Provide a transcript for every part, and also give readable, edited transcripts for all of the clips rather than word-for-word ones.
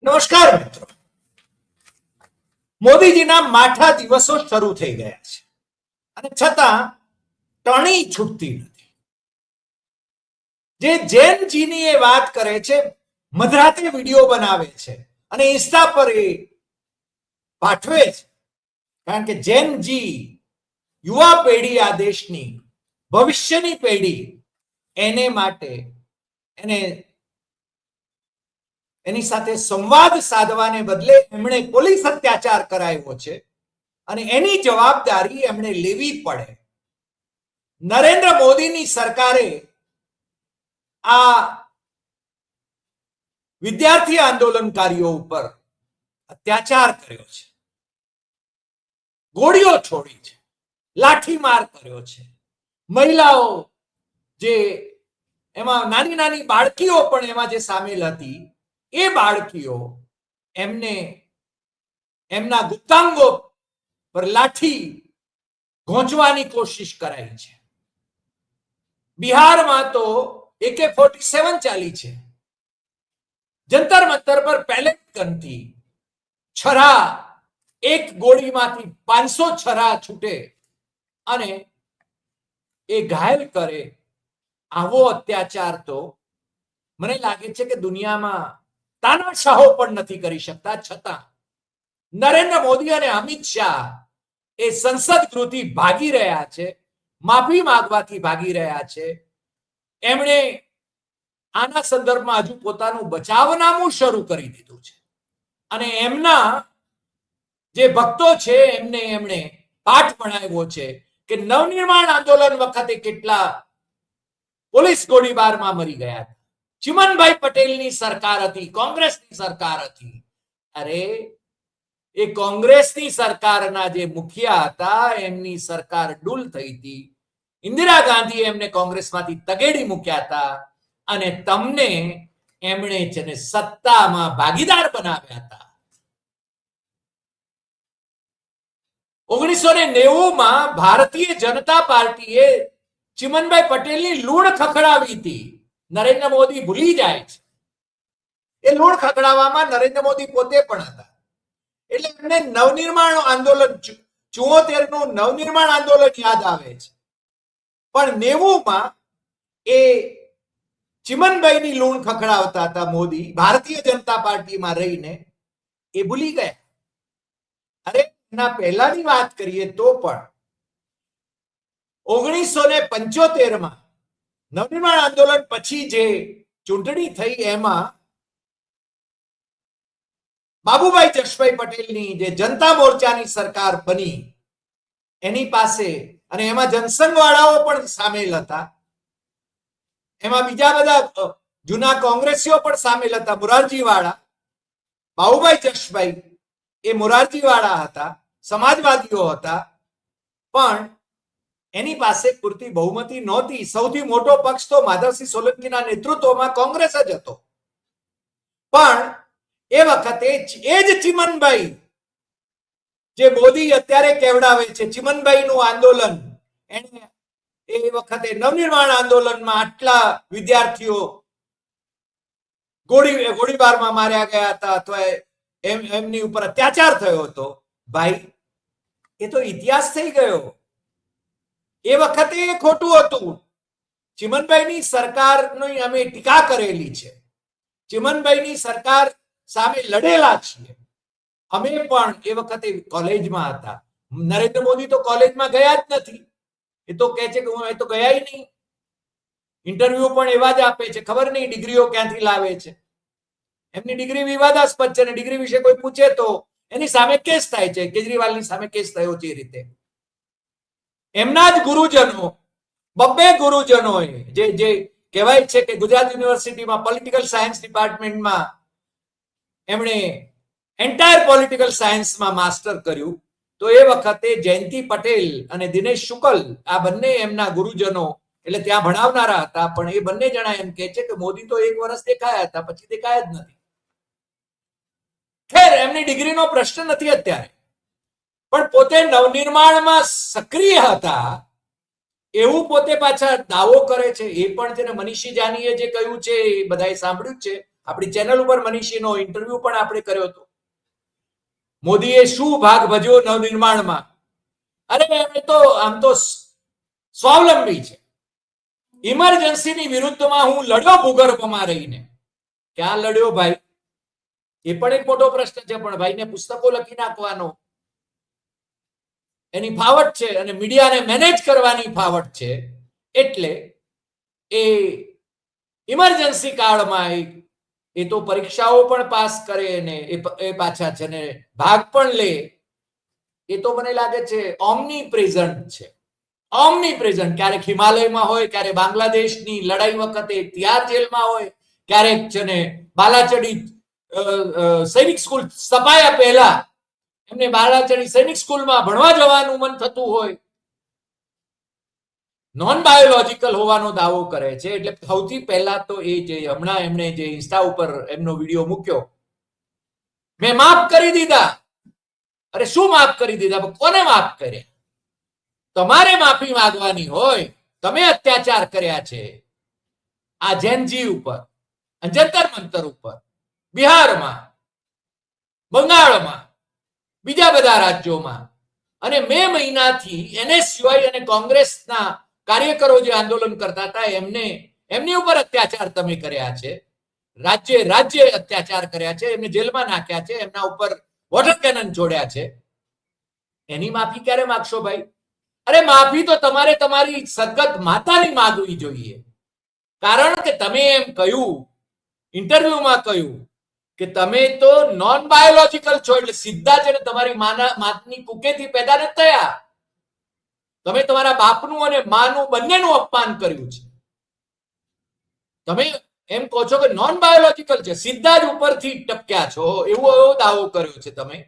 નમસ્કાર મિત્રો, મોદીજીના માઠા દિવસો શરૂ થઈ ગયા છે અને છતાં ટણી છૂટતી નથી. જે જેન જીની એ વાત કરે છે, મધરાતે વિડીયો બનાવે છે અને ઇન્સ્ટા પર એ પાઠવે છે, કારણ કે જેન જી યુવા પેઢી, આ દેશની ભવિષ્યની પેઢી, એને માટે એની સાથે સંવાદ સાધવાને બદલે એમણે પોલીસ અત્યાચાર કરાયો છે અને એની જવાબદારી એમણે લેવી પડે. નરેન્દ્ર મોદીની સરકારે આ વિદ્યાર્થી આંદોલનકારીઓ ઉપર અત્યાચાર કર્યો છે, ગોળીઓ છોડી છે, લાઠીમાર કર્યો છે. મહિલાઓ, જે એમાં નાની નાની બાળકીઓ પણ એમાં જે સામેલ હતી, એ બાળકીઓ એમને એમના ગુપ્તાંગો પર લાઠી ઘોંચવાની કોશિશ કરાઈ છે. બિહારમાં તો AK-47 ચાલી છે. જંતર મંતર પર પેલેટ ગનથી છરા, એક ગોળીમાંથી 500 છરા છૂટે અને એ ઘાયલ કરે. આવો અત્યાચાર તો મને લાગે છે કે દુનિયામાં તાનાશાહો પણ નથી કરી શકતા. છતાં નરેન્દ્ર મોદી અને અમિત શાહ એ સંસદ ગૃહથી ભાગી રહ્યા છે, માફી માંગવાથી ભાગી રહ્યા છે. એમણે આના સંદર્ભમાં હજુ પોતાનું બચાવનામું શરૂ કરી દીધું છે અને એમના જે ભક્તો છે એમણે પાઠ ભણાવ્યો છે કે નવનિર્માણ આંદોલન વખતે કેટલા પોલીસ ગોળીબારમાં મરી ગયા હતા. ચિમનભાઈ પટેલની સરકાર હતી, કોંગ્રેસની સરકાર હતી. અરે, એ કોંગ્રેસની સરકારના જે મુખિયા હતા, એમની સરકાર ડૂલ થઈ હતી. ઇન્દિરા ગાંધી એમને કોંગ્રેસમાંથી તગેડી મૂક્યા હતા અને તમને એમણે છે ને સત્તામાં ભાગીદાર બનાવ્યા હતા. 1990માં ભારતીય જનતા પાર્ટીએ ચિમનભાઈ પટેલની લૂણ ખખડાવી હતી. નરેન્દ્ર મોદી ભૂલી જાય છે. એ લૂણ ખખડાવવામાં નરેન્દ્ર મોદી પોતે પણ હતા. એટલે એમને નવનિર્માણ આંદોલન, 74 નું નવનિર્માણ આંદોલન યાદ આવે છે. પણ 90માં એ ચિમનભાઈની લૂણ ખખડાવતા હતા મોદી, ભારતીય જનતા પાર્ટીમાં રહીને. એ ભૂલી ગયા. અરે, એના પહેલાની વાત કરીએ તો પણ 1975માં નવનિર્માણ આંદોલન પછી જે ચૂંટણી થઈ, એમાં બાબુભાઈ જશભાઈ પટેલની જે જનતા મોરચાની સરકાર બની, એની પાસે, અને એમાં જનસંઘ વાળાઓ પણ સામેલ હતા, એમાં બીજા બધા જૂના કોંગ્રેસીઓ પણ સામેલ હતા. મોરારજી વાળા, બાબુભાઈ જશભાઈ એ મોરારજી વાળા હતા, સમાજવાદીઓ હતા, પણ એની પાસે પૂરતી બહુમતી નહોતી. સૌથી મોટો પક્ષ તો માધવસિંહ સોલંકીના નેતૃત્વમાં કોંગ્રેસ જ હતો. પણ એ વખતે એ જ ચિમનભાઈ, જે મોદી અત્યારે કેવડાવે છે, ચિમનભાઈનું આંદોલન, એને એ વખતે નવનિર્માણ આંદોલનમાં આટલા વિદ્યાર્થીઓ ગોળીબારમાં માર્યા ગયા હતા અથવા એમની ઉપર અત્યાચાર થયો હતો. ભાઈ, એ તો ઇતિહાસ થઈ ગયો. એ વખતે એ ખોટું હતું. ચિમનભાઈની સરકારની અમે ટીકા કરેલી છે, ચિમનભાઈની સરકાર સામે લડેલા છીએ. અમે પણ એ વખતે કોલેજમાં હતા. નરેન્દ્ર મોદી તો કોલેજમાં ગયા જ નથી. એ તો કહે છે કે હું એ તો ગયા નહીં. ઇન્ટરવ્યુ પણ એવા જ આપે છે, ખબર નહીં ડિગ્રીઓ ક્યાંથી લાવે છે. એમની ડિગ્રી વિવાદાસ્પદ છે અને ડિગ્રી વિશે કોઈ પૂછે તો એની સામે કેસ થાય છે. કેજરીવાલની સામે કેસ થયો છે. એ રીતે એમના જ ગુરુજનો, બબ્બે ગુરુજનોએ, જે કહેવાય છે કે ગુજરાત યુનિવર્સિટીમાં પોલિટિકલ સાયન્સ ડિપાર્ટમેન્ટમાં એમણે એન્ટાયર પોલિટિકલ સાયન્સમાં માસ્ટર કર્યું. તો એ વખતે જયંતિ પટેલ અને દિનેશ શુક્લ, આ બંને એમના ગુરુજનો, એટલે ત્યાં ભણાવનારા હતા. પણ એ બંને જણા એમ કહે છે કે મોદી તો 1 વર્ષ દેખાયા હતા, પછી દેખાયા જ નથી. ખેર, એમની ડિગ્રીનો પ્રશ્ન નથી અત્યારે, પણ પોતે નવનિર્માણમાં સક્રિય હતા એવું પોતે પાછા દાવો કરે છે. એ પણ છે ને, મનીષી જાનીએ જે કહ્યું છે એ બધાએ સાંભળ્યું છે. આપણી ચેનલ ઉપર મનીષીનો ઇન્ટરવ્યુ પણ આપણે કર્યો હતો. મોદીએ શું ભાગ ભજ્યો નવનિર્માણમાં? અરે એ તો આમ તો સ્વાવલંબી છે. ઇમરજન્સીની વિરુદ્ધમાં હું લડ્યો ભૂગર્ભમાં રહીને. ક્યાં લડ્યો ભાઈ? એ પણ એક મોટો પ્રશ્ન છે. પણ ભાઈને પુસ્તકો લખી નાખવાનો એની ફાવટ છે અને મીડિયાને મેનેજ કરવાની ફાવટ છે. એટલે એ ઇમરજન્સી કાળમાં એ તો પરીક્ષાઓ પણ પાસ કરે ને એ પાછા છે ને ભાગ પણ લે. એ તો મને લાગે છે ઓમની પ્રેઝન્ટ છે. ઓમની પ્રેઝન્ટ. ક્યારેક હિમાલયમાં હોય, ક્યારેક બાંગ્લાદેશની લડાઈ વખતે તિહાર જેલમાં હોય, ક્યારેક છે ને બાલાચડી સૈનિક સ્કૂલ સ્થપાયા પહેલા એમને બાલાચડી સૈનિક સ્કૂલમાં ભણવા જવાનું મન થતું હોય. નોન બાયોલોજીકલ હોવાનો દાવો કરે છે. એટલે સૌથી પહેલા તો એ જે હમણાં એમણે જે ઇન્સ્ટા ઉપર એમનો વિડીયો મૂક્યો, મેં માફ કરી દીધા. અરે શું માફ કરી દીધા? કોને માફ કર્યા? તમારે માફી માંગવાની હોય. તમે અત્યાચાર કર્યા છે આ જેનજી ઉપર, જંતર મંતર ઉપર, બિહારમાં, બંગાળમાં, બીજા બધા રાજ્યોમાં. અને મે મહિનાથી એનએસયુઆઈ અને કોંગ્રેસના કાર્યકરો જે આંદોલન કરતા હતા એમની ઉપર અત્યાચાર તમે કર્યા છે. રાજ્ય અત્યાચાર કર્યા છે. એમને જેલમાં નાખ્યા છે. એમના ઉપર વોટર કેનન છોડ્યા છે. એની માફી ક્યારે માગશો ભાઈ? અરે માફી તો તમારે તમારી સદગત માતાની માંગવી જોઈએ. કારણ કે તમે એમ કહ્યું, ઇન્ટરવ્યુમાં કહ્યું કે તમે તો નોન બાયોલોજીકલ છો. એટલે સીધા છે ને તમારી માની કુકેથી પેદા નથી થયા. તમે તમારા બાપનું અને માનું બંનેનું અપમાન કર્યું છે. તમે એમ કહો છો કે નોન બાયોલોજીકલ છે, સીધા જ ઉપરથી ટપક્યા છો એવો દાવો કર્યો છે તમે.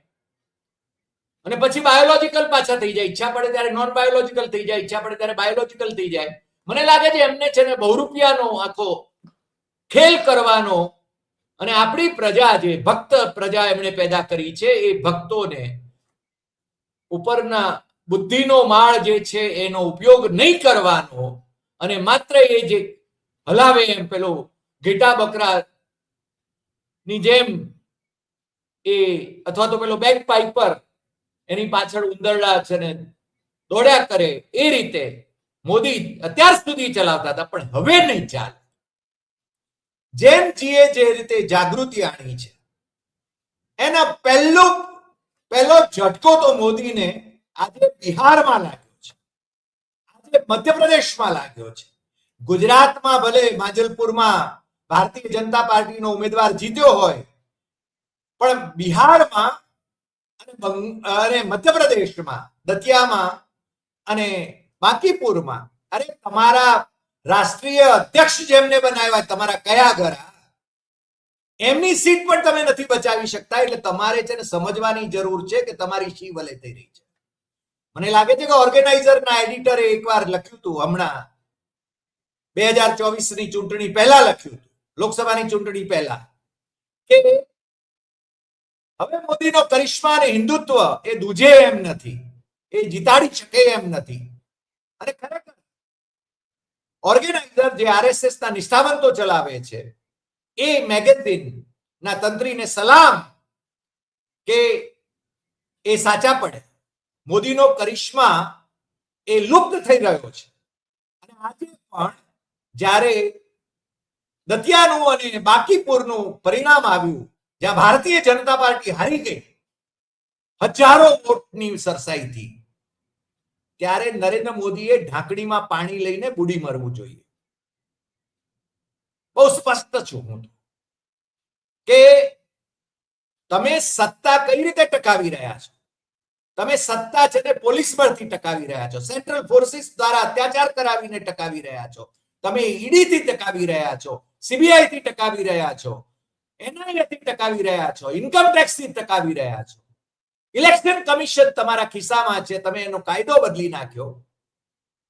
અને પછી બાયોલોજીકલ પાછા થઈ જાય. ઈચ્છા પડે ત્યારે નોન બાયોલોજીકલ થઈ જાય, ઈચ્છા પડે ત્યારે બાયોલોજીકલ થઈ જાય. મને લાગે છે એમને છે ને બહુરૂપિયાનો આખો ખેલ કરવાનો અને આપણી પ્રજા જે ભક્ત પ્રજા એમણે પેદા કરી છે એ ભક્તોને ઉપરના બુદ્ધિનો માળ જે છે એનો ઉપયોગ નહીં કરવાનો અને માત્ર એ જે હલાવે એમ પેલો ઘેટા બકરા ની જેમ એ અથવા તો પેલો બેક પાઇપર એની પાછળ ઉંદરડા છે ને દોડ્યા કરે એ રીતે મોદી અત્યાર સુધી ચલાવતા હતા. પણ હવે નહીં ચાલે. જેનજીએ જે રીતે જાગૃતિ આણી છે એના પહેલો ઝટકો તો મોદીને આજે બિહારમાં લાગ્યો છે, આજે મધ્યપ્રદેશમાં લાગ્યો છે. ગુજરાતમાં ભલે માજલપુરમાં ભારતીય જનતા પાર્ટીનો ઉમેદવાર જીત્યો હોય, પણ બિહારમાં અને મધ્યપ્રદેશમાં દતિયામાં અને બાંકીપુરમાં અરે તમારા રાષ્ટ્રીય અધ્યક્ષ જેમને બનાવ્યા, તમારા કયા ઘરા, એમની સીટ પણ તમે નથી બચાવી શકતા. એટલે તમારે છે ને સમજવાની જરૂર છે કે તમારી શી વલે થઈ રહી છે. મને લાગે છે કે ઓર્ગેનાઇઝરના એડિટરે એકવાર લખ્યું હતું, હમણાં 2024 ની ચૂંટણી પહેલા લખ્યું હતું, લોકસભાની ચૂંટણી પહેલા, કે હવે મોદીનો કરિશ્મા અને હિન્દુત્વ એ દૂજે એમ નથી, એ જીતાડી શકે એમ નથી. અને ખરેખર ઓર્ગેનાઇઝર જે આરએસએસ ના નિષ્ઠાવંતો ચલાવે છે એ મેગેઝિન ના તંત્રીને સલામ કે એ સાચા પડે. મોદીનો કરિશ્મા એ લુપ્ત થઈ રહ્યો છે. અને આજે પણ જ્યારે દતિયાનું અને બાંકીપુરનું પરિણામ આવ્યું, જ્યાં ભારતીય જનતા પાર્ટી હારી ગઈ હજારો વોટની સરસાઈથી, ત્યારે નરેન્દ્ર મોદીએ ઢાંકણીમાં પાણી લઈને બુડી મરવું જોઈએ. બહુ સ્પષ્ટ છું હું કે તમે સત્તા કઈ રીતે ટકાવી રહ્યા છો. તમે સત્તા છે તે પોલીસ બળથી ટકાવી રહ્યા છો, સેન્ટ્રલ ફોર્સિસ દ્વારા અત્યાચાર કરાવીને ટકાવી રહ્યા છો, તમે ઈડી થી ટકાવી રહ્યા છો, સીબીઆઈ થી ટકાવી રહ્યા છો, એનઆઈએ થી ટકાવી રહ્યા છો, ઇન્કમ ટેક્સ થી ટકાવી રહ્યા છો. ઇલેક્શન કમિશન તમારા ખિસ્સામાં છે, તમે એનો કાયદો બદલી નાખ્યો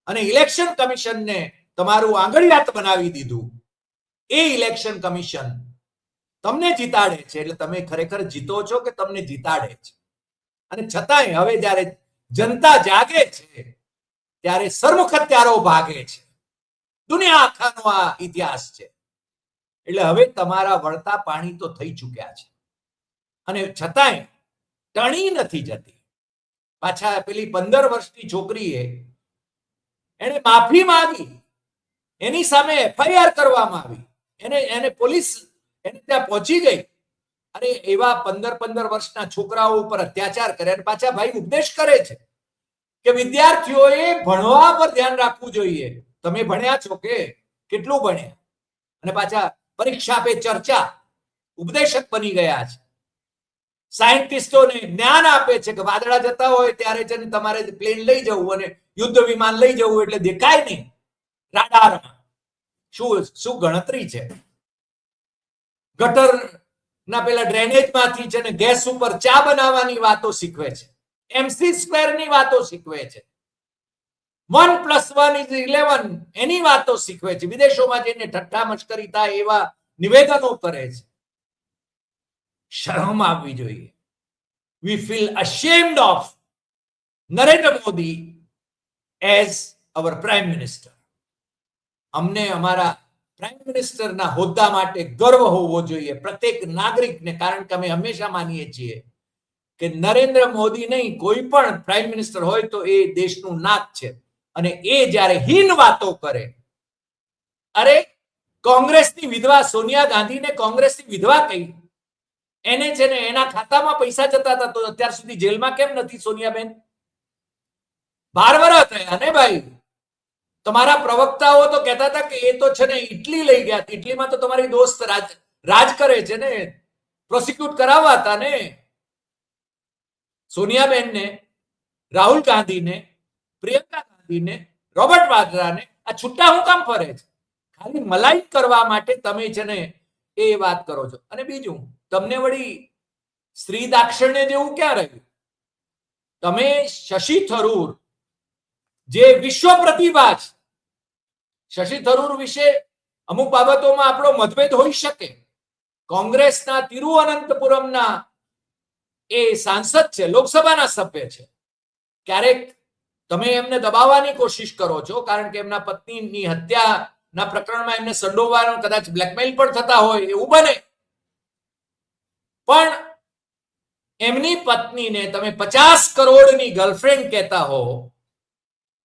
અને ઇલેક્શન કમિશનને તમારું આંગળીયાત બનાવી દીધું. એ ઇલેક્શન કમિશન તમને જીતાડે છે. એટલે તમે ખરેખર જીતો છો કે તમને જીતાડે છે? અને છતાંય હવે જ્યારે જનતા જાગે છે ત્યારે સર્વખત્યારો ભાગે છે. દુનિયા આખાનો આ ઇતિહાસ છે. એટલે હવે તમારા વળતા પાણી તો થઈ ચૂક્યા છે અને છતાંય ટણી નથી જતી. પાછા પેલી 15 વર્ષની છોકરીએ એને માફી માંગી, એની સામે FIR કરવામાં આવી, એને પોલીસ એને ત્યાં પહોંચી ગઈ. અરે એવા 15 વર્ષના છોકરાઓ ઉપર અત્યાચાર કરે અને પાછા ભાઈ ઉપદેશ કરે છે કે વિદ્યાર્થીઓએ ભણવા પર ધ્યાન રાખવું જોઈએ. તમે ભણ્યા છો કે કેટલું ભણ્યા? અને પાછા પરીક્ષા પે ચર્ચા ઉપદેશક બની ગયા છે. સાયન્ટિસ્ટોને જ્ઞાન આપે છે કે વાદળા જતા હોય ત્યારે છે ને તમારે પ્લેન લઈ જવું અને યુદ્ધ વિમાન લઈ જવું એટલે દેખાય નહીં રાડારમાં. શું ગણતરી છે? ગટર ના પેલા ડ્રેનેજ માંથી છે ને ગેસ ઉપર ચા બનાવવાની વાતો શીખવે છે, MC² ની વાતો શીખવે છે, 1+1=11 એની વાતો શીખવે છે. વિદેશોમાં જઈને ઠઠ્ઠા મશ્કરી થાય એવા નિવેદનો કરે છે. શરમ આવવી જોઈએ. We feel ashamed of Narendra Modi as our Prime Minister. અમને અમારા પ્રાઇમ મિનિસ્ટરના હોદ્દા માટે ગર્વ હોવો જોઈએ પ્રત્યેક નાગરિકને, કારણ કે અમે હંમેશા માનીએ છીએ કે નરેન્દ્ર મોદી નહીં, કોઈ પણ પ્રાઇમ મિનિસ્ટર હોય તો એ દેશનું નાક છે. અને એ જ્યારે હીન વાતો કરે, અરે કોંગ્રેસની વિધવા સોનિયા ગાંધીને કોંગ્રેસની વિધવા કહી, એને છે ને એના ખાતામાં પૈસા જતા હતા તો અત્યાર સુધી જેલમાં કેમ નથી સોનિયાબેન? 12 વર્ષ થયા ને ભાઈ. તમારા પ્રવક્તાઓ તો કહેતા હતા કે એ તો છે ને ઇટલી લઈ ગયા. ઇટલીમાં તો તમારી દોસ્ત રાજ કરે છે ને, પ્રોસિક્યુટ કરાવવા હતા ને સોનિયાબેનને, રાહુલ ગાંધીને, પ્રિયંકા ગાંધીને, રોબર્ટ વાડ્રાને. આ છૂટા હું કામ ફરે છે? ખાલી મલાઈ કરવા માટે તમે છે ને એ વાત કરો છો. અને બીજું, તમને વળી સ્ત્રી દાક્ષિણ્ય જેવું ક્યાં રહ્યું? તમે શશી થરૂર જે વિશ્વ પ્રતિભા છે, શશી થરૂર વિશે અમુક બાબતોમાં આપણો મતભેદ હોઈ શકે. કોંગ્રેસના તિરુવનંતપુરમના એ સાંસદ છે, લોકસભાના સભ્ય છે. ક્યારેક તમે એમને દબાવવાની કોશિશ કરો છો કારણ કે એમના પત્નીની હત્યાના પ્રકરણમાં એમને સંડોવવાનો કદાચ બ્લેકમેલ પણ થતા હોય એવું બને. પણ એમની પત્નીને તમે 50 કરોડની ગર્લફ્રેન્ડ કહેતા હો,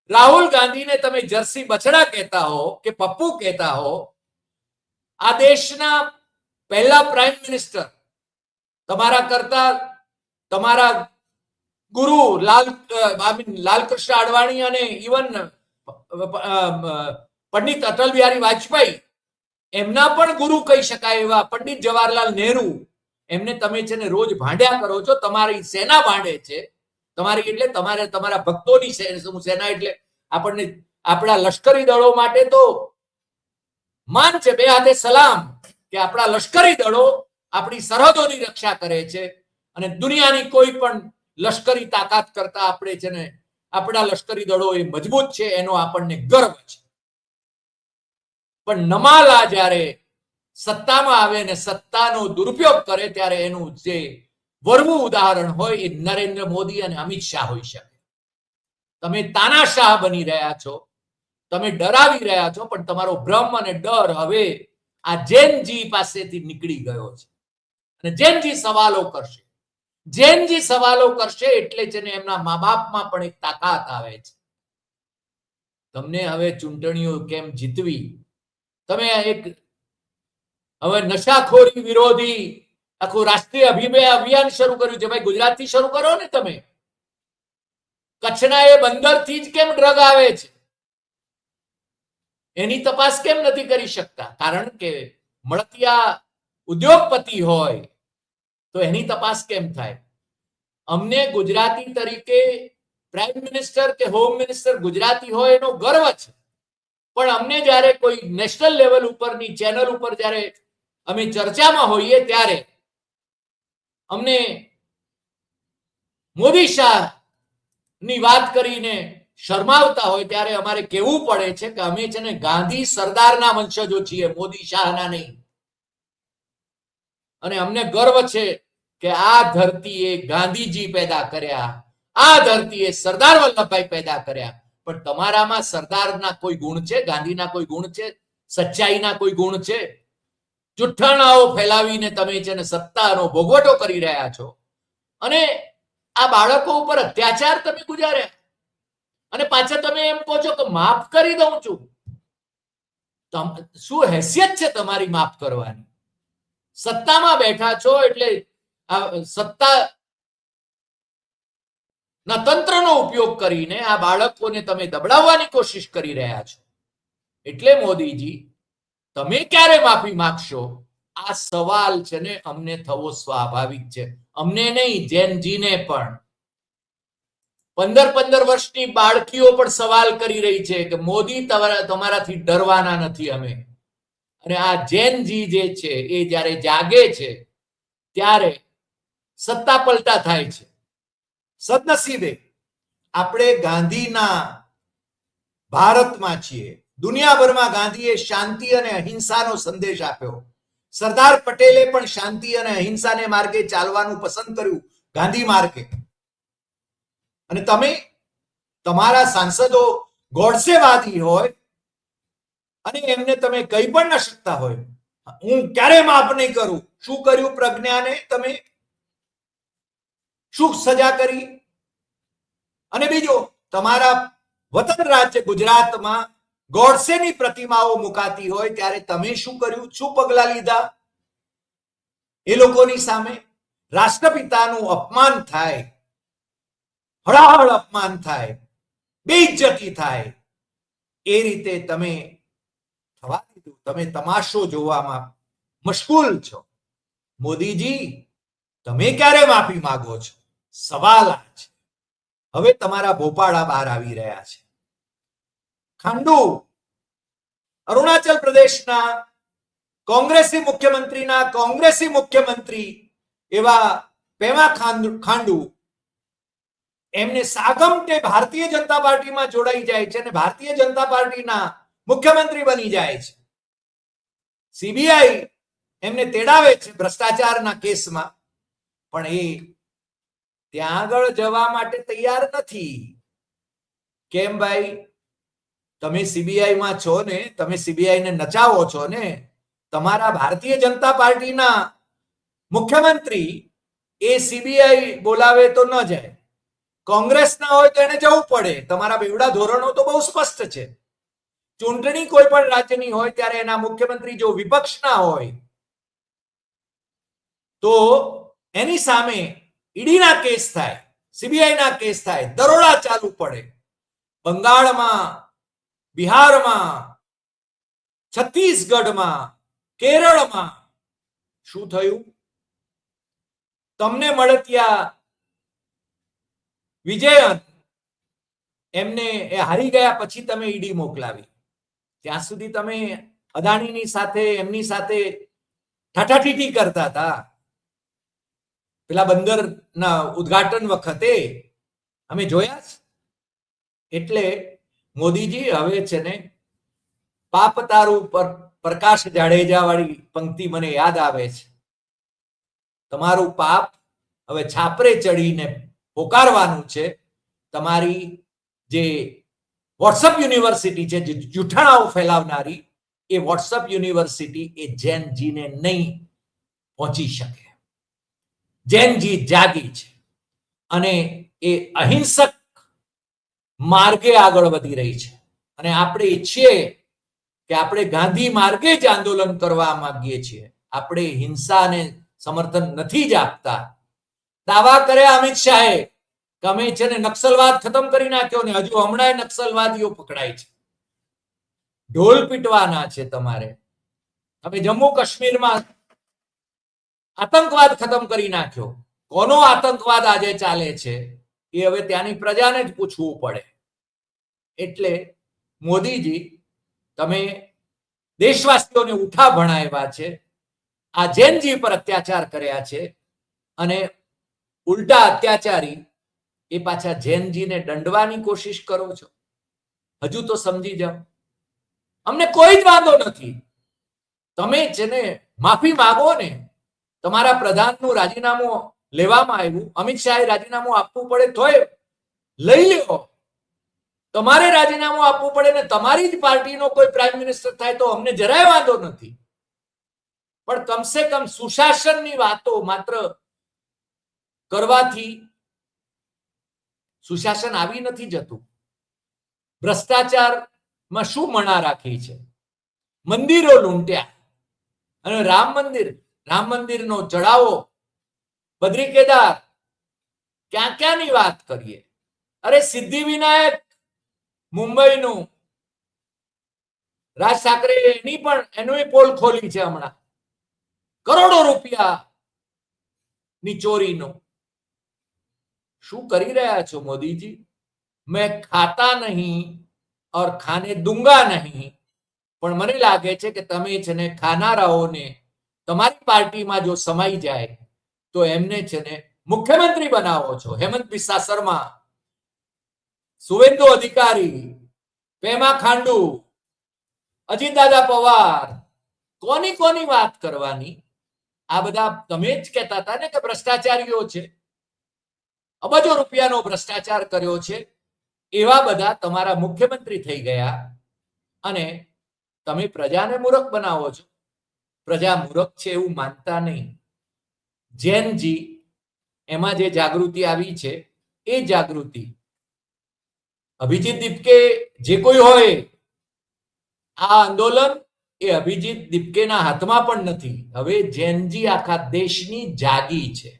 રાહુલ ગાંધીને તમે જર્સી બછડા કહેતા હો કે પપ્પુ કહેતા હો, આ દેશના પહેલા પ્રાઇમ મિનિસ્ટર તમારા કરતા તમારા ગુરુ લાલકૃષ્ણ અડવાણી અને ઇવન પંડિત અટલ બિહારી વાજપેયી, એમના પણ ગુરુ કહી શકાય એવા પંડિત જવાહરલાલ નહેરુ, એમને તમે છે ને રોજ ભાંડ્યા કરો છો. તમારી સેના ભાંડે છે. તમારી એટલે તમારા ભક્તોની સેના. એટલે આપણને આપણા લશ્કરી દળો માટે તો માન છે, 2 હાથે સલામ, કે આપણા લશ્કરી દળો આપણી સરહદોની રક્ષા કરે છે અને દુનિયાની કોઈ પણ લશ્કરી તાકાત કરતા આપણે છે ને આપણા લશ્કરી દળો એ મજબૂત છે, એનો આપણને ગર્વ છે. પણ નમાલા જ્યારે સત્તામાં આવે ને સત્તાનો દુરુપયોગ કરે ત્યારે એનું જે વરવું ઉદાહરણ હોય એ નરેન્દ્ર મોદી અને અમિત શાહ હોઈ શકે. તમે તાનાશાહ બની રહ્યા છો, તમે ડરાવી રહ્યા છો, પણ તમારો ભ્રમ અને ડર હવે આ જેનજી પાસેથી નીકળી ગયો છે. અને જેનજી સવાલો કરશે એટલે છે ને એમના મા બાપમાં પણ એક તાકાત આવે છે. તમને હવે ચૂંટણીઓ કેમ જીતવી, તમે એક હવે નશાખોરી વિરોધી આખું રાષ્ટ્રીય અભિયાન શરૂ કર્યું છે. ભાઈ ગુજરાતથી શરૂ કરો ને. તમે કચ્છના એ બંદરથી જ કેમ ડ્રગ આવે છે એની તપાસ કેમ નથી કરી શકતા? કારણ કે મળતિયા ઉદ્યોગપતિ હોય તો એની તપાસ કેમ થાય? અમને ગુજરાતી તરીકે પ્રાઇમ મિનિસ્ટર કે હોમ મિનિસ્ટર ગુજરાતી હોય એનો ગર્વ છે. પણ અમને જ્યારે કોઈ નેશનલ લેવલ ઉપરની ચેનલ ઉપર જ્યારે અમે ચર્ચામાં હોઈએ ત્યારે અમને મોદી શાહ ની વાત કરીને શરમાવતા હોય ત્યારે અમારે કહેવું પડે છે કે અમે છે ને ગાંધી સરદારના વંશજો છીએ, મોદી શાહના નહીં. અને અમને ગર્વ છે કે આ ધરતીએ ગાંધીજી પેદા કર્યા, આ ધરતીએ સરદાર વલ્લભભાઈ પેદા કર્યા. પણ તમારામાં સરદારના કોઈ ગુણ છે? ગાંધીના કોઈ ગુણ છે? સચ્ચાઈના કોઈ ગુણ છે? જુઠ્ઠાણાઓ ફેલાવીને તમે છે ને સત્તાનો ભોગવટો કરી રહ્યા છો અને આ બાળકો ઉપર અત્યાચાર તમે ગુજાર્યા અને પાછા તમે એમ કહો છો કે માફ કરી દઉં છું. શું હેસિયત છે તમારી માફ કરવાની? સત્તામાં બેઠા છો એટલે સત્તા ના તંત્રનો ઉપયોગ કરીને આ બાળકોને તમે દબડાવવાની કોશિશ કરી રહ્યા છો. એટલે મોદીજી, તમે ક્યારે માફી માંગશો? આ સવાલ છે ને અમને થવો સ્વાભાવિક છે. અમને નહીં, જેનજીને પણ. 15 વર્ષની બાળકીઓ પણ સવાલ કરી રહી છે કે મોદી તમારાથી ડરવાના નથી અમે. અને આ જેનજી જે છે એ જ્યારે જાગે છે ત્યારે સત્તા પલટા થાય છે. સદનસીબે આપણે ગાંધીના ભારતમાં છીએ. દુનિયાભરમાં ગાંધીએ શાંતિ અને અહિંસાનો સંદેશ આપ્યો. સરદાર પટેલે પણ શાંતિ અને અહિંસાને માર્ગે ચાલવાનું પસંદ કર્યું, ગાંધી માર્ગે. અને તમે તમારા સાંસદો ગોડસેવાદી હોય અને એમને તમે કહી પણ ન શકતા હોય, હું ક્યારે માફ નહીં કરું. શું કર્યું પ્રજ્ઞાને? તમે શું સજા કરી? અને બીજો, તમારા વતન રાજ્ય ગુજરાતમાં ગોડસેની પ્રતિમાઓ મુકાતી હોય ત્યારે તમે શું કર્યું? શું પગલા લીધા એ લોકોની સામે? રાષ્ટ્રપિતાનું અપમાન થાય, હળાહળ અપમાન થાય, બેઇજ્જતી થાય, એ રીતે તમે થવા દીધું. તમે તમાશો જોવામાં મશગુલ છો. મોદીજી, તમે ક્યારે માફી માંગો છો? સવાલ આ છે. હવે તમારા ભોપાળા બહાર આવી રહ્યા છે. ખાંડુ, અરુણાચલ પ્રદેશના કોંગ્રેસી મુખ્યમંત્રી એવા પેમા ખાંડુ એમને સાગમટે ભારતીય જનતા પાર્ટીમાં જોડાઈ જાય છે અને ભારતીય જનતા પાર્ટીના મુખ્યમંત્રી બની જાય છે. સીબીઆઈ એમને તેડાવે છે ભ્રષ્ટાચારના કેસમાં, પણ એ ત્યાં આગળ જવા માટે તૈયાર નથી. કેમ ભાઈ? તમે સીબીઆઈમાં છો ને, તમે સીબીઆઈને નચાવો છો ને. તમારા ભારતીય જનતા પાર્ટીના મુખ્યમંત્રી એ સીબીઆઈ બોલાવે તો ન જાય. કોંગ્રેસના હોય તો એને જવું પડે. તમારા બેવડા ધોરણો તો બહુ સ્પષ્ટ છે. ચૂંટણી કોઈ પણ રાજ્યની હોય ત્યારે એના મુખ્યમંત્રી જો વિપક્ષના હોય તો એની સામે ઈડીના કેસ થાય, સીબીઆઈના કેસ થાય, દરોડા ચાલુ પડે. બંગાળમાં, બિહારમાં, છત્તીસગઢમાં, કેરળમાં શું થયું? તમને મળતિયા વિજયન એમને એ હારી ગયા પછી તમે ઈડી મોકલાવી. ત્યાં સુધી તમે અદાણીની સાથે, એમની સાથે ઠાઠાઠીઠી કરતા હતા. પેલા બંદરના ઉદ્ઘાટન વખતે અમે જોયા છે. એટલે મોદીજી, હવે છે ને પાપ તારું પર પ્રકાશ જાડેજા વાળી પંક્તિ મને યાદ આવે છે. તમારું પાપ હવે છાપરે ચડીને પોકારવાનું છે. તમારી જે વોટ્સઅપ યુનિવર્સિટી છે, જે જૂઠાણાઓ ફેલાવનારી, એ વોટ્સઅપ યુનિવર્સિટી એ જેનજીને નહીં પહોંચી શકે. જેનજી જાગી છે અને એ અહિંસક માર્ગે આગળ વધી રહી છે. અને આપણે ઈચ્છીએ કે આપણે ગાંધી માર્ગે જ આંદોલન કરવા માંગીએ છીએ. આપણે હિંસાને સમર્થન નથી જ આપતા. દાવા કર્યા અમિત શાહે કે અમે છે ને નક્સલવાદ ખતમ કરી નાખ્યો, ને હજુ હમણાં નક્સલવાદીઓ પકડાય છે. ઢોલ પીટવાના છે તમારે. તમે જમ્મુ કાશ્મીરમાં આતંકવાદ ખતમ કરી નાખ્યો. કોનો આતંકવાદ આજે ચાલે છે એ હવે ત્યાંની પ્રજાને જ પૂછવું પડે. એટલે મોદીજી, તમે દેશવાસીઓને ઉઠા ભણાવ્યા છે, આ જેનજી પર અત્યાચાર કર્યા છે, અને ઉલટા અત્યાચારી એ પાછા જેનજીને દંડવાની કોશિશ કરો છો. હજુ તો સમજી જાઓ. અમને કોઈ જ વાંધો નથી. તમે જેને માફી માંગો ને. તમારા પ્રધાનનું રાજીનામું લેવામાં આવ્યું, અમિત શાહે રાજીનામું આપવું પડે તોય લઈ લ્યો. તમારે રાજીનામું આપવું પડે ને તમારી જ પાર્ટીનો કોઈ પ્રાઇમ મિનિસ્ટર થાય તો અમને જરાય વાંધો નથી. પણ કમસે કમ સુશાસનની વાતો માત્ર કરવાથી સુશાસન આવી નથી જતું. ભ્રષ્ટાચારમાં શું મણા રાખી છે, મંદિરો લૂંટ્યા, અને રામ મંદિરનો ચઢાવો, બદ્રી કેદાર, ક્યાં ક્યાંની વાત કરીએ. અરે સિદ્ધિવિનાયક મુંબઈનું રાજ ઠાકરે એનું પોલ ખોલી છે હમણાં, કરોડો રૂપિયા ની ચોરીનો. શું કરી રહ્યા છો મોદીજી? મેં ખાતા નહીં और ખાને દુંગા નહીં, પણ મને લાગે છે કે તમે છે ને ખાનારાઓને તમારી પાર્ટીમાં જો સમાઈ જાય તો એમને છે ને મુખ્યમંત્રી બનાવો છો. હેમંત બિસ્વા શર્મા, સુવેન્દુ અધિકારી, પેમા ખાંડુ, અજીત દાદા પવાર, કોની વાત કરવાની? આ બધા તમે જ કહેતા હતા ને કે ભ્રષ્ટાચારીઓ છે, અબજો રૂપિયાનો ભ્રષ્ટાચાર કર્યો છે. એવા બધા તમારા મુખ્યમંત્રી થઈ ગયા અને તમે પ્રજાને મૂર્ખ બનાવો છો. પ્રજા મૂર્ખ છે એવું માનતા નહીં. જૈનજી એમાં જે જાગૃતિ આવી છે એ જાગૃતિ અભિજીત દીપકે જે કોઈ હોય, આ આંદોલન એ અભિજીત દીપકેના હાથમાં પણ નથી. હવે જૈનજી આખા દેશની જાગી છે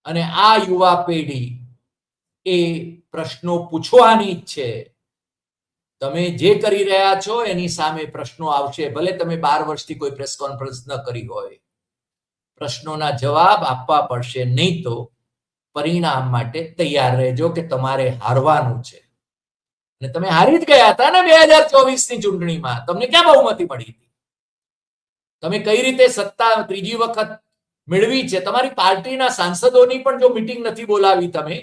અને આ યુવા પેઢી એ પ્રશ્નો પૂછવાની જ છે. તમે જે કરી રહ્યા છો એની સામે પ્રશ્નો આવશે. ભલે તમે 12 વર્ષથી કોઈ પ્રેસ કોન્ફરન્સ ન કરી હોય, પ્રશ્નોના જવાબ આપવા પડશે. નહીં તો પરિણામ માટે તૈયાર રહેજો કે તમારે હારવાનું છે. અને તમે હારી જ ગયા હતા ને 2024 ની ચૂંટણીમાં. તમને ક્યાં બહુમતી મળી હતી? તમે કઈ રીતે સત્તા ત્રીજી વખત મેળવી છે? તમારી પાર્ટીના સાંસદોની પણ જો મીટિંગ નથી બોલાવી તમે,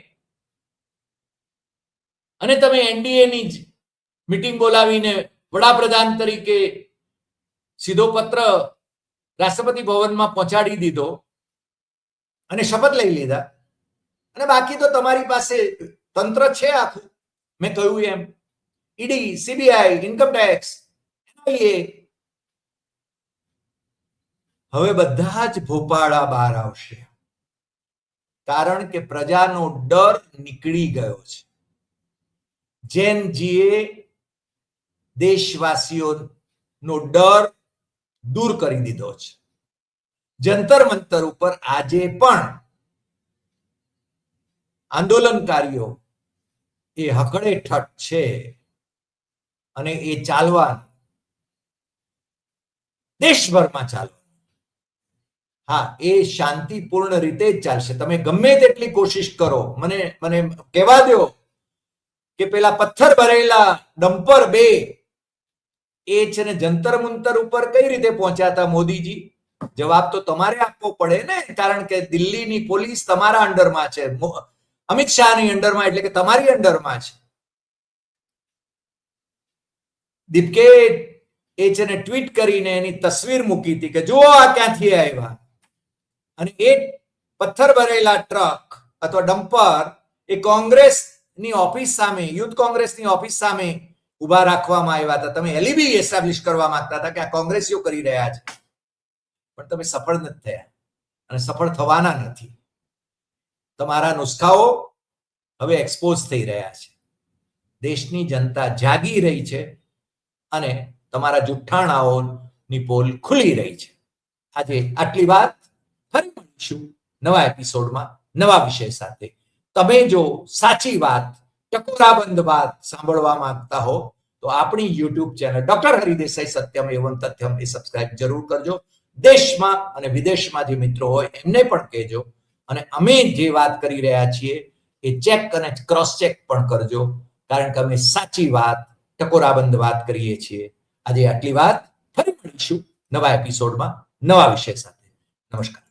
અને તમે એનડીએ ની જ મીટિંગ બોલાવીને વડાપ્રધાન તરીકે સીધો પત્ર રાષ્ટ્રપતિ ભવનમાં પહોંચાડી દીધો અને શપથ લઈ લીધા, અને બાકી તો તમારી પાસે તંત્ર છે આખું. મેં કહ્યું એમ, ઈડી, સીબીઆઈ, ઇન્કમટેક્સ, એનઆઈએ, હવે બધા જ ભોપાળા બહાર આવશે. કારણ કે પ્રજાનો ડર નીકળી ગયો છે. જૈનજીએ દેશવાસીઓનો ડર દૂર કરી દીધો છે. જંતર મંતર ઉપર આજે પણ આંદોલનકારીઓ એ હકડે ઠઠ છે અને એ ચાલવા દેશભરમાં ચાલવા. હા, એ શાંતિપૂર્ણ રીતે જ ચાલશે. તમે ગમે તેટલી કોશિશ કરો, મને કહેવા દો કે પેલા પથ્થર ભરેલા ડમ્પર 2 એ છે ને જંતર મંતર ઉપર કઈ રીતે પહોંચ્યા હતા મોદીજી? જવાબ તો તમારે આપવો પડે ને, કારણ કે દિલ્હીની પોલીસ તમારા અંડરમાં છે, અમિત શાહની અંડરમાં, એટલે કે તમારી અંડરમાં છે. દીપકે એ છે ને ટ્વીટ કરીને એની તસવીર મૂકી હતી કે જુઓ આ ક્યાંથી આવ્યા, અને એ પથ્થર ભરેલા ટ્રક અથવા ડમ્પર એ કોંગ્રેસની ઓફિસ સામે, યુથ કોંગ્રેસની ઓફિસ સામે ઉભા રાખવામાં આવ્યા હતા. તમે એલિબી એસ્ટાબ્લિશ કરવા માંગતા હતા કે આ કોંગ્રેસીઓ કરી રહ્યા છે, પણ તમે સફળ નથી થયા અને સફળ થવાના નથી. તમારા નુસ્ખાઓ હવે એક્સપોઝ થઈ રહ્યા છે. દેશની જનતા જાગી રહી છે અને તમારા જુઠ્ઠાણાઓની પોલ ખુલી રહી છે. આજે આટલી વાત. ફરી મળીશું નવા એપિસોડમાં નવા વિષય સાથે. તમે જો સાચી વાત, ટકોરાબંધ વાત સાંભળવા માંગતા હો તો આપણી YouTube channel doctor Hari Desai Satyam એવં તથ્યમ એ સબસ્ક્રાઇબ જરૂર કરજો. દેશમાં અને વિદેશમાં જે મિત્રો હોય એમને પણ કહેજો, અને અમે જે વાત કરી રહ્યા છીએ એ ચેક અને ક્રોસ ચેક પણ કરજો, કારણ કે અમે સાચી વાત, ટકોરાબંધ વાત કરીએ છીએ. આજે આટલી વાત. ફરી મળીશું નવા એપિસોડમાં નવા વિષય સાથે. નમસ્કાર.